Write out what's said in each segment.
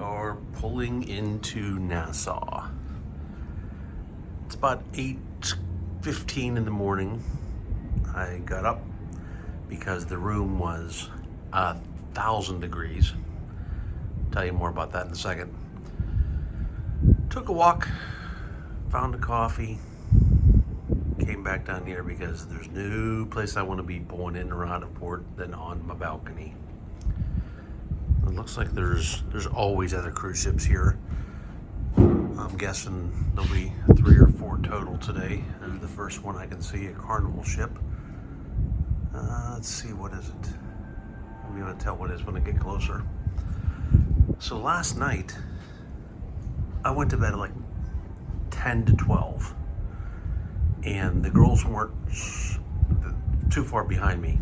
are pulling into Nassau. It's about 8:15 in the morning. I got up because the room was 1,000 degrees. Tell you more about that in a second. Took a walk, found a coffee, came back down here because there's no place I want to be pulling in or out of port than on my balcony. It looks like there's always other cruise ships here. I'm guessing there'll be 3 or 4 total today. There's the first one I can see, a Carnival ship. Let's see, what is it? I'll be able to tell what it is when I get closer. So last night, I went to bed at like 10 to 12. And the girls weren't too far behind me.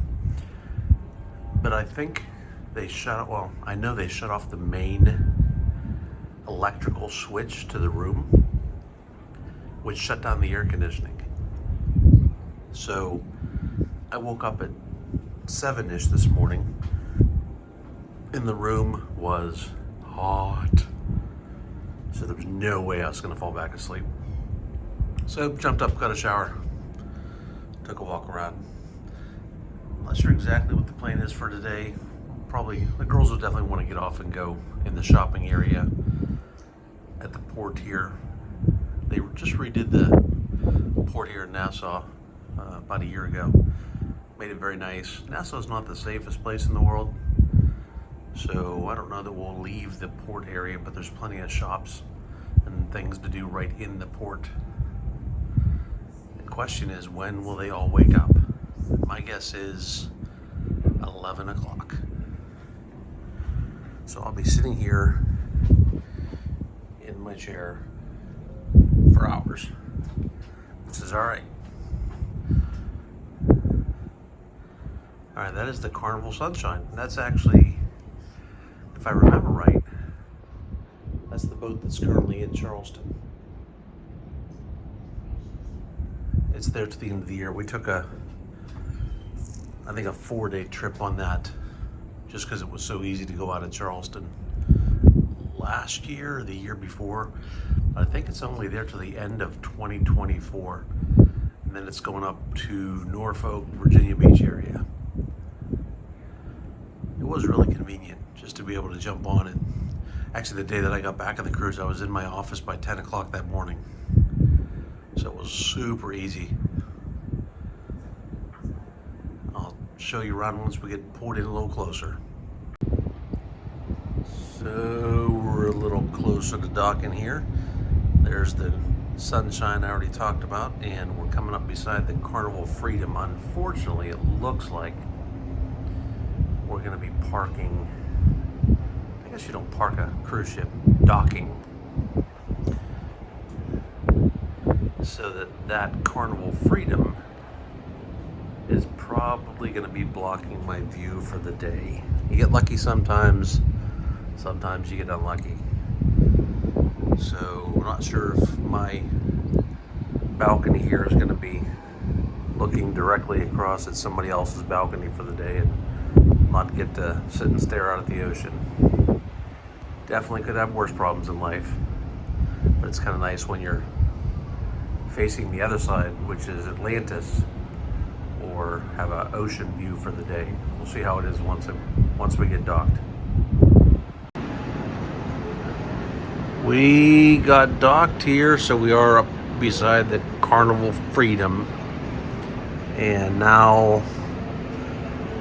But I think they I know they shut off the main electrical switch to the room, which shut down the air conditioning. So I woke up at 7-ish this morning, and the room was hot. So there was no way I was gonna fall back asleep. So jumped up, got a shower, took a walk around. I'm not sure exactly what the plan is for today. Probably, the girls will definitely want to get off and go in the shopping area at the port here. They just redid the port here in Nassau about a year ago. Made it very nice. Nassau is not the safest place in the world, so I don't know that we'll leave the port area, but there's plenty of shops and things to do right in the port. The question is, when will they all wake up? My guess is 11 o'clock. So I'll be sitting here in my chair for hours, which is all right. All right, that is the Carnival Sunshine. That's actually, if I remember right, that's the boat that's currently in Charleston. It's there to the end of the year. We took I think a 4-day trip on that, just because it was so easy to go out of Charleston last year or the year before. I think it's only there to the end of 2024, and then it's going up to Norfolk, Virginia Beach area. It was really convenient just to be able to jump on it. Actually, the day that I got back on the cruise, I was in my office by 10 o'clock that morning, so it was super easy. Show you around once we get pulled in a little closer. So we're a little closer to docking here. There's the Sunshine I already talked about, and we're coming up beside the Carnival Freedom. Unfortunately, it looks like we're going to be parking. I guess you don't park a cruise ship docking. So that Carnival Freedom is probably going to be blocking my view for the day. You get lucky sometimes you get unlucky. So we're not sure if my balcony here is going to be looking directly across at somebody else's balcony for the day and not get to sit and stare out at the ocean. Definitely could have worse problems in life, but it's kind of nice when you're facing the other side, which is Atlantis, or have an ocean view for the day. We'll see how it is once we get docked. We got docked here, so we are up beside the Carnival Freedom, and now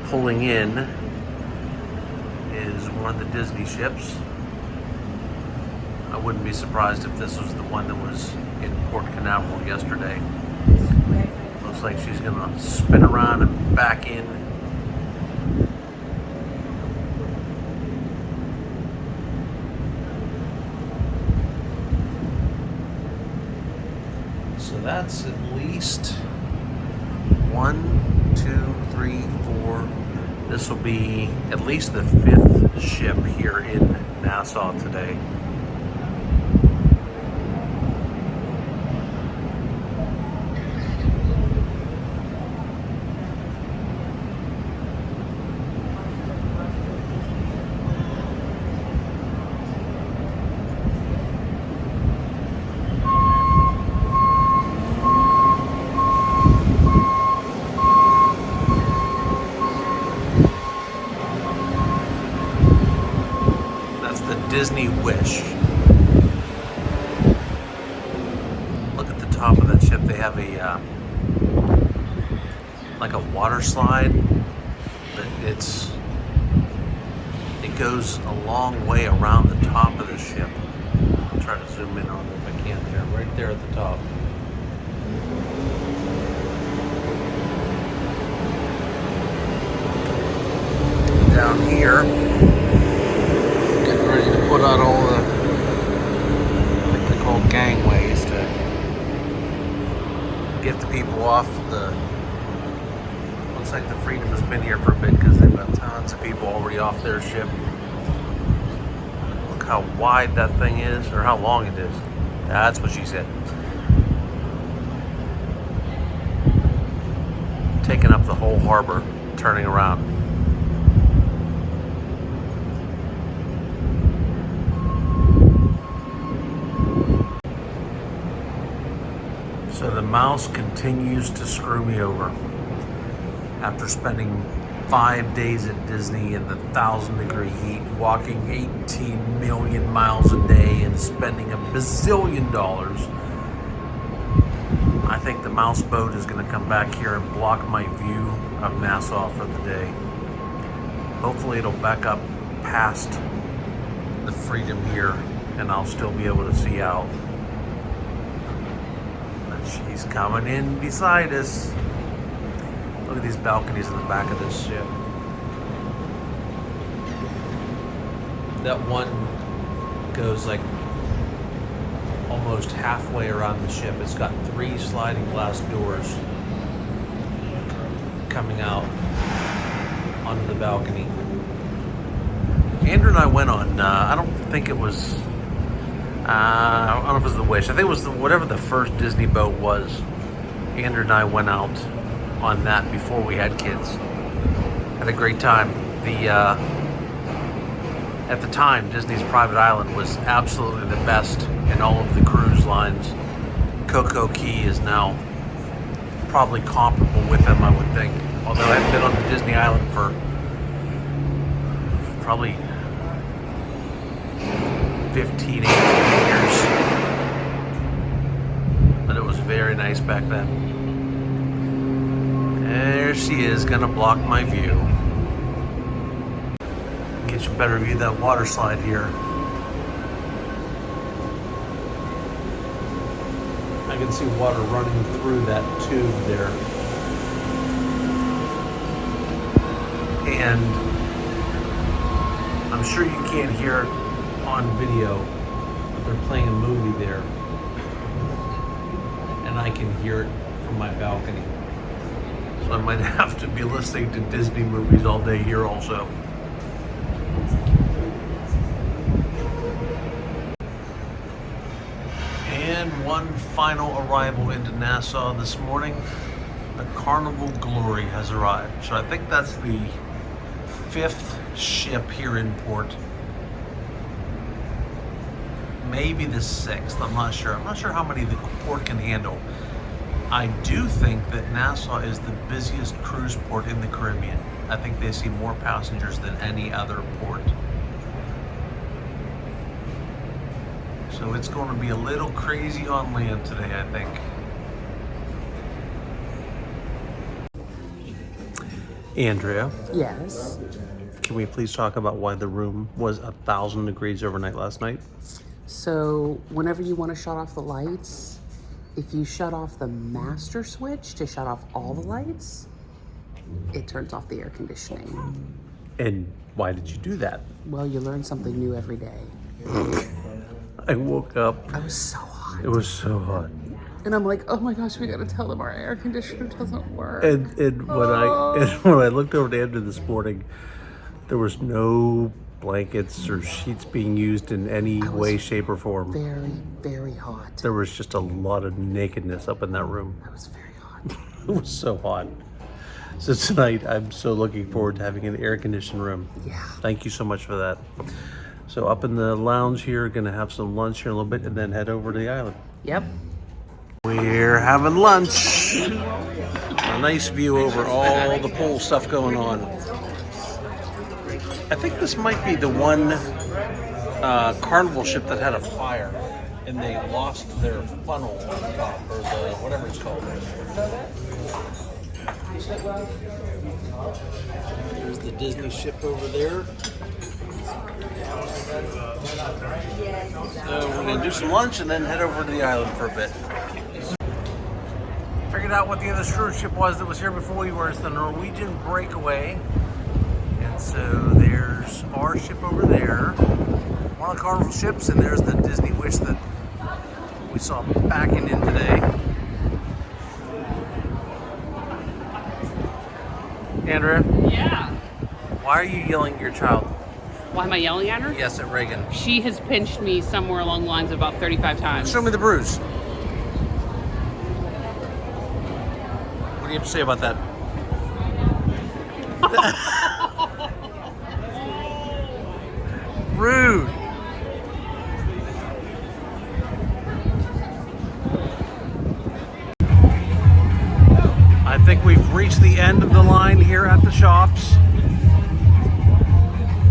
pulling in is one of the Disney ships. I wouldn't be surprised if this was the one that was in Port Canaveral yesterday. Looks like she's gonna spin around and back in. So that's at least 1, 2, 3, 4. This will be at least the 5th ship here in Nassau today. Disney Wish. Look at the top of that ship. They have a like a water slide, but it goes a long way around the top of the ship. I'll try to zoom in on it if I can there, right there at the top. Down here, getting ready to put out all the, like they call gangways, to get the people off the. Looks like the Freedom has been here for a bit because they've got tons of people already off their ship. Look how wide that thing is, or how long it is. That's what she said. Taking up the whole harbor, turning around. So the mouse continues to screw me over. After spending 5 days at Disney in the 1,000-degree heat, walking 18 million miles a day and spending $1 bazillion, I think the mouse boat is going to come back here and block my view of Nassau for the day. Hopefully it'll back up past the Freedom here and I'll still be able to see out. She's coming in beside us. Look at these balconies in the back of this ship. That one goes like almost halfway around the ship. It's got 3 sliding glass doors coming out onto the balcony. Andrew and I went on, I don't think it was, I don't know if it was the Wish. I think it was whatever the first Disney boat was. Andrew and I went out on that before we had kids. Had a great time. At the time, Disney's Private Island was absolutely the best in all of the cruise lines. Coco Key is now probably comparable with them, I would think. Although I haven't been on the Disney Island for probably 15, 18 years. But it was very nice back then. There she is, gonna block my view. Get you a better view of that water slide here. I can see water running through that tube there. And I'm sure you can't hear it on video, but they're playing a movie there. And I can hear it from my balcony. So I might have to be listening to Disney movies all day here also. And one final arrival into Nassau this morning. The Carnival Glory has arrived. So I think that's the 5th ship here in port. Maybe the 6th, I'm not sure. I'm not sure how many the port can handle. I do think that Nassau is the busiest cruise port in the Caribbean. I think they see more passengers than any other port. So it's going to be a little crazy on land today, I think. Andrea? Yes? Can we please talk about why the room was 1,000 degrees overnight last night? So whenever you want to shut off the lights, if you shut off the master switch to shut off all the lights, it turns off the air conditioning. And why did you do that? Well, you learn something new every day. I woke up. I was so hot. It was so hot. And I'm like, oh my gosh, we gotta tell them our air conditioner doesn't work. And when I looked over to Andrew this morning, there was no blankets or sheets being used in any way, shape, or form. Very, very hot. There was just a lot of nakedness up in that room. I was very hot. It was so hot. So tonight, I'm so looking forward to having an air-conditioned room. Yeah. Thank you so much for that. So up in the lounge here, gonna have some lunch here in a little bit and then head over to the island. Yep. We're having lunch. A nice view over all the pool stuff going on. I think this might be the one Carnival ship that had a fire, and they lost their funnel on top, or the whatever it's called. There's the Disney ship over there. So we're gonna do some lunch and then head over to the island for a bit. Figured out what the other cruise ship was that was here before we were. It's the Norwegian Breakaway. And so there's our ship over there, one of the Carnival ships, and there's the Disney Wish that we saw backing in today. Andrea? Yeah. Why are you yelling at your child? Why am I yelling at her? Yes, at Reagan. She has pinched me somewhere along the lines of about 35 times. Show me the bruise. What do you have to say about that? Rude. I think we've reached the end of the line here at the shops.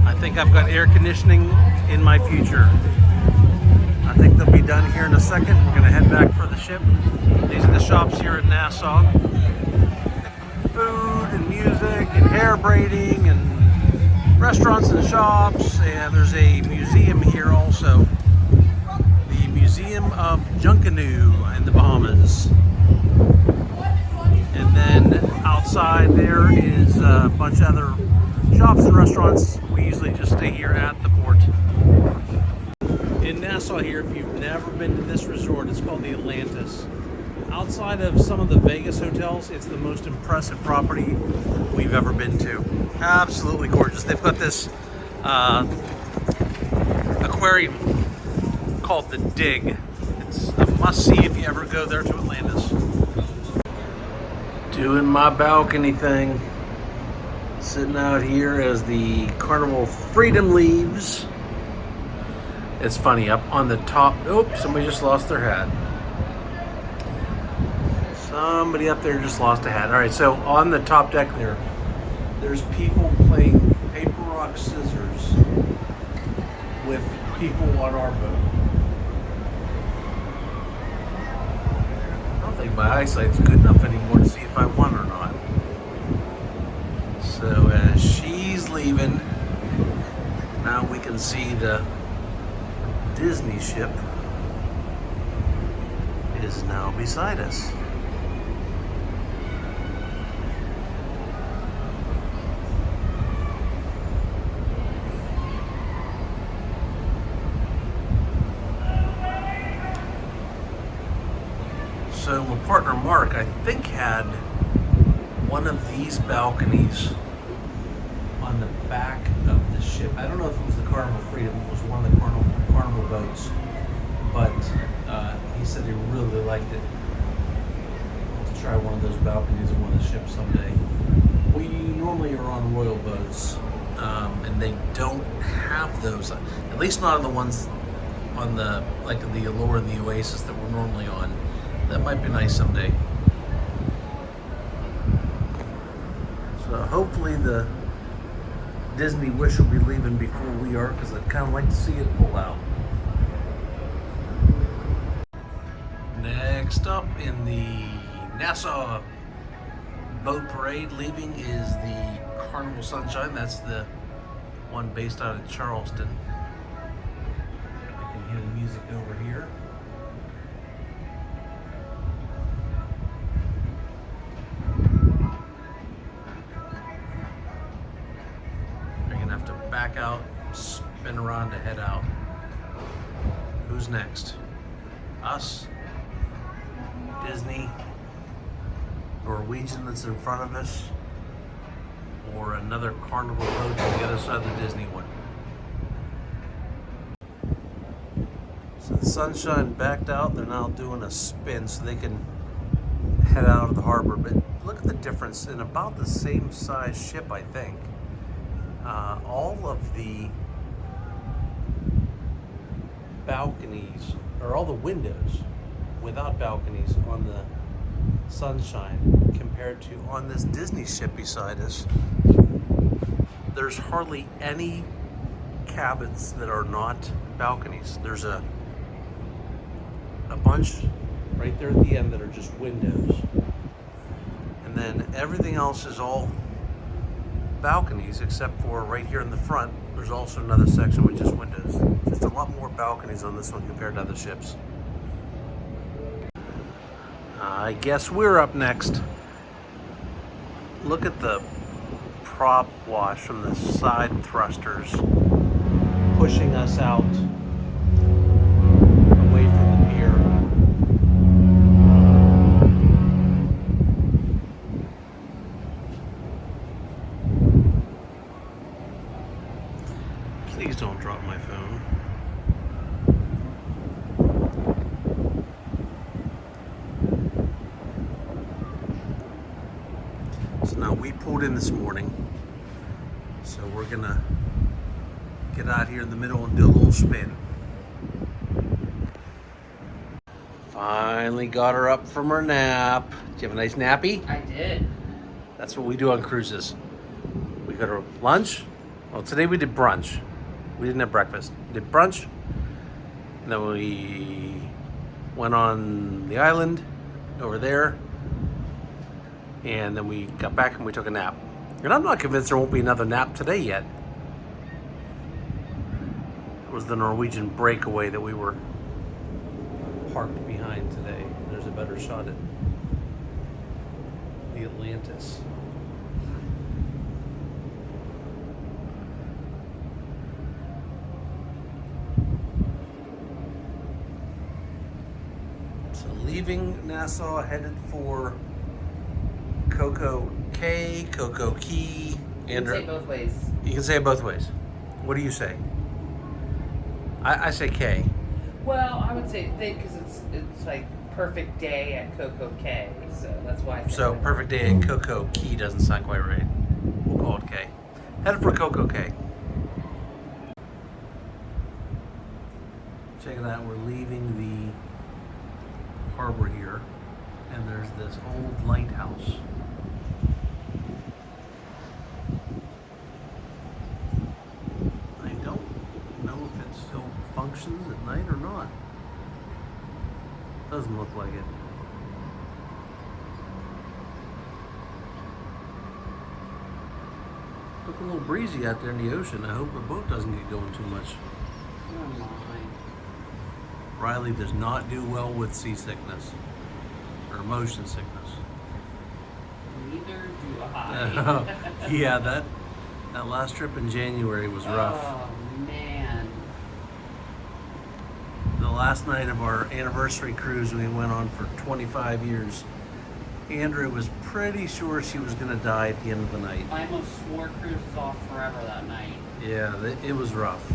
I think I've got air conditioning in my future. I think they'll be done here in a second. We're going to head back for the ship. These are the shops here in Nassau. Food and music and hair braiding and restaurants and shops. And there's a museum here also. The Museum of Junkanoo in the Bahamas. And then outside there is a bunch of other shops and restaurants. We usually just stay here at the port. In Nassau here, if you've never been to this resort, it's called the Atlantis. Outside of some of the Vegas hotels, it's the most impressive property we've ever been to. Absolutely gorgeous. They've got this aquarium called the Dig. It's a must-see if you ever go there to Atlantis. Doing my balcony thing. Sitting out here as the Carnival Freedom leaves. It's funny, up on the top, somebody just lost their hat. Somebody up there just lost a hat. All right, so on the top deck there's people playing paper, rock, scissors with people on our boat. I don't think my eyesight's good enough anymore to see if I won or not. So as she's leaving, now we can see the Disney ship is now beside us. So my partner Mark, I think, had one of these balconies on the back of the ship. I don't know if it was the Carnival Freedom, it was one of the Carnival boats, but he said he really liked it. To try one of those balconies on one of the ships someday. We normally are on royal boats, and they don't have those, at least not on the ones on the, like the Allure and the Oasis that we're normally on. That might be nice someday. So hopefully the Disney Wish will be leaving before we are, because I'd kind of like to see it pull out. Next up in the Nassau boat parade leaving is the Carnival Sunshine. That's the one based out of Charleston. I can hear the music over here. Back out, spin around to head out. Who's next? Us? Disney? Norwegian that's in front of us? Or another Carnival boat to the other side of the Disney one? So the Sunshine backed out. They're now doing a spin so they can head out of the harbor. But look at the difference in about the same size ship, I think. All of the balconies, or all the windows without balconies on the Sunshine compared to on this Disney ship beside us, there's hardly any cabins that are not balconies. There's a bunch right there at the end that are just windows. And then everything else is all balconies except for right here in the front. There's also another section with just windows. Just a lot more balconies on this one compared to other ships. I guess we're up next. Look at the prop wash from the side thrusters pushing us out away from the pier. Please don't drop my phone. So now we pulled in this morning. So we're gonna get out here in the middle and do a little spin. Finally got her up from her nap. Did you have a nice nappy? I did. That's what we do on cruises. We go to lunch. Well, today we did brunch. We didn't have breakfast. We did brunch. And then we went on the island over there. And then we got back and we took a nap. And I'm not convinced there won't be another nap today yet. It was the Norwegian breakaway that we were parked behind today. There's a better shot at the Atlantis. So leaving Nassau, headed for Coco Cay, Coco Key. You can say both ways. You can say it both ways. What do you say? I say K. Well, I would say because it's like perfect day at Coco Cay, so that's why I said So that. perfect day at Coco Key doesn't sound quite right. We'll call it K. Headed for Coco Cay. Check it out. We're leaving the harbor here, and there's this old lighthouse. I don't know if it still functions at night or not. Doesn't look like it. Look a little breezy out there in the ocean. I hope the boat doesn't get going too much. Oh my. Riley does not do well with seasickness or motion sickness. Neither do I. Yeah, that last trip in January was rough. Oh man. The last night of our anniversary cruise we went on for 25 years, Andrea was pretty sure she was going to die at the end of the night. I almost swore cruise was off forever that night. Yeah, it was rough.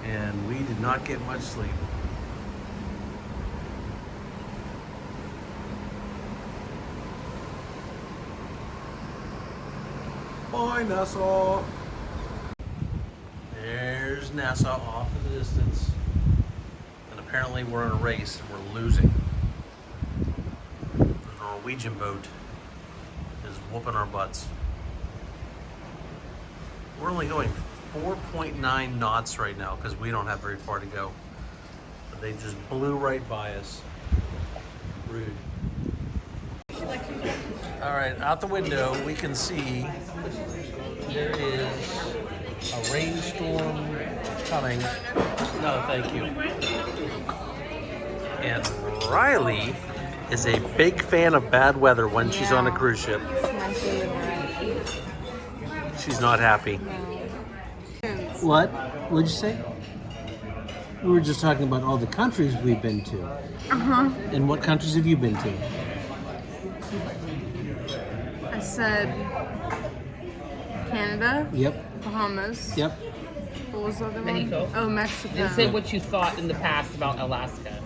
And we did not get much sleep. Bye, Nassau. There's Nassau off in the distance. And apparently we're in a race and we're losing. The Norwegian boat is whooping our butts. We're only going 4.9 knots right now because we don't have very far to go. But they just blew right by us. Rude. All right, out the window we can see there is a rainstorm coming. No, thank you. And Riley is a big fan of bad weather when she's on a cruise ship. It's my favorite. She's not happy. What? What'd you say? We were just talking about all the countries we've been to. Uh-huh. And what countries have you been to? I said Canada, Yep. Bahamas. Yep. What was the other Mexico. one? Oh, Mexico. And say what you thought in the past about Alaska.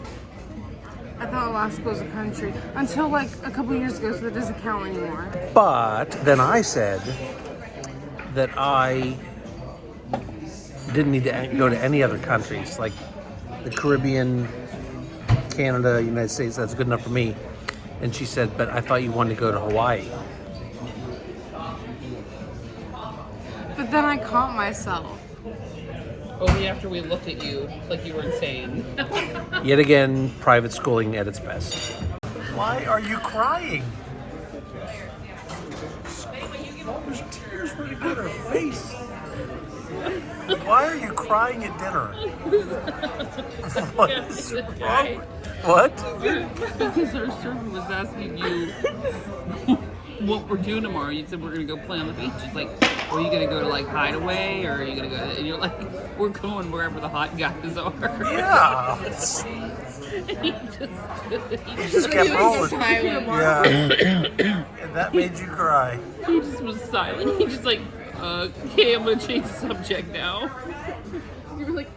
I thought Alaska was a country until like a couple years ago, so that doesn't count anymore. But then I said that I didn't need to go to any other countries, like the Caribbean, Canada, United States. That's good enough for me. And she said, but I thought you wanted to go to Hawaii. But then I caught myself. Only after we looked at you like you were insane. Yet again, private schooling at its best. Why are you crying? There's tears running down her face. Why are you crying at dinner? What is wrong? What? Because our servant was asking you what we're doing tomorrow. You said we're gonna go play on the beach. It's like, are you gonna go to like Hideaway, or are you gonna go? And you're like, we're going wherever the hot guys are. Yeah. And he Just kept rolling. Silent. Yeah. And that made you cry. He just was silent. He just like, okay, I'm gonna change the subject now. You were like,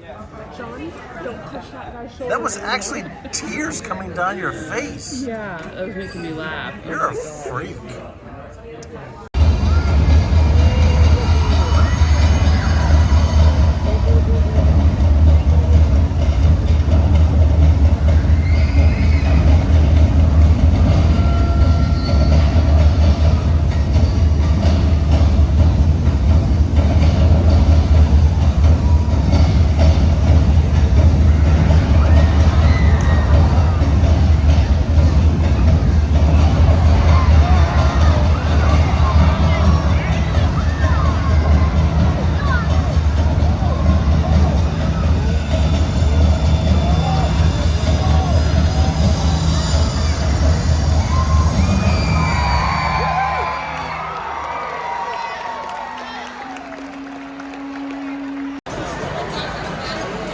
John, don't touch that guy's shoulder. That was actually tears coming down your face. Yeah, that was making me laugh. You're a freak.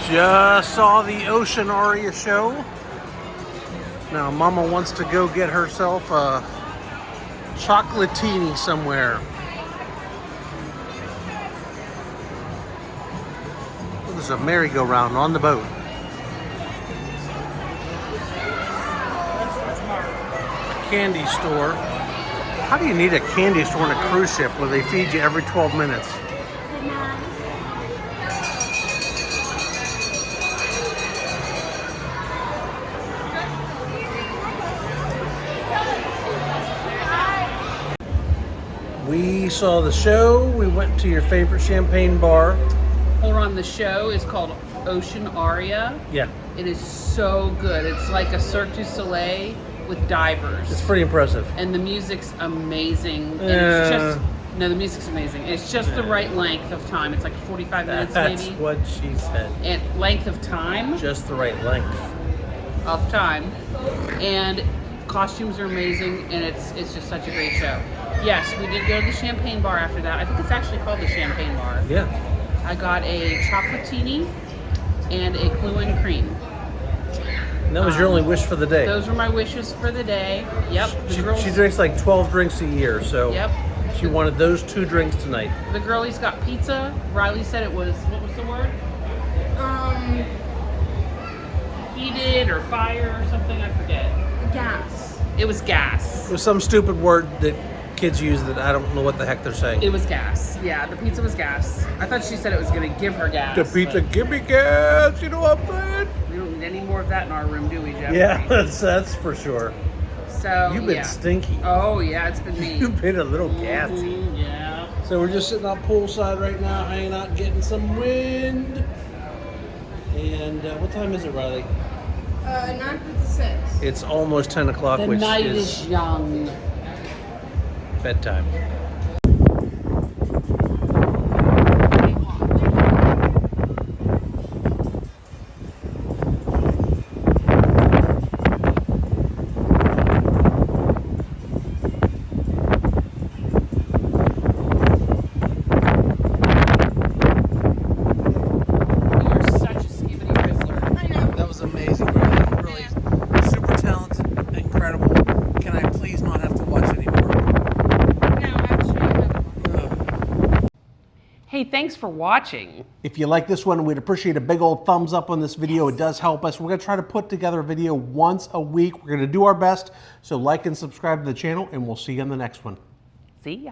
Just saw the Ocean Aria show. Now Mama wants to go get herself a chocolatini somewhere. There's a merry-go-round on the boat. Candy store. How do you need a candy store on a cruise ship where they feed you every 12 minutes? We saw the show. We went to your favorite champagne bar. Hold on, the show is called Ocean Aria. Yeah, It is so good. It's like a Cirque du Soleil with divers. it's pretty impressive. And the music's amazing. And Yeah. it's just, no, the music's amazing. It's just the right length of time. It's like 45 minutes That's maybe. what she said. And length of time. Just the right length. Of time. And costumes are amazing, and it's just such a great show. Yes, we did go to the champagne bar after that. I think it's actually called the Champagne Bar. Yeah. I got a chocolatini and a Clue and cream. And that was your only wish for the day. Those were my wishes for the day. Yep. The She, girls, she drinks like 12 drinks a year, so Yep. she wanted those 2 drinks tonight. The girlies got pizza. Riley said it was, what was the word? Heated or fire or something, I forget. Gas. It was gas. It was some stupid word that kids use that I don't know what the heck they're saying. It was gas. Yeah, the pizza was gas. I thought she said it was going to give her gas. The pizza, give me gas, you know what I'm saying? We don't need any more of that in our room, do we, Jeff? Yeah, that's for sure. So, You've been yeah. stinky. Oh, yeah, it's been me. You've been a little gassy. Mhm, yeah. So we're just sitting out poolside right now, hanging out, getting some wind. And what time is it, Riley? 9:56. It's almost 10 o'clock, The which night is is young. bedtime. You're such a skibbity fizzler. I know. That was amazing, Riley. Really super talented, incredible. Can I please not have to watch anymore? Now I have to show you another one. Hey, thanks for watching. If you like this one, we'd appreciate a big old thumbs up on this video. It does help us. We're going to try to put together a video once a week. We're going to do our best. So like and subscribe to the channel, and we'll see you on the next one. See ya.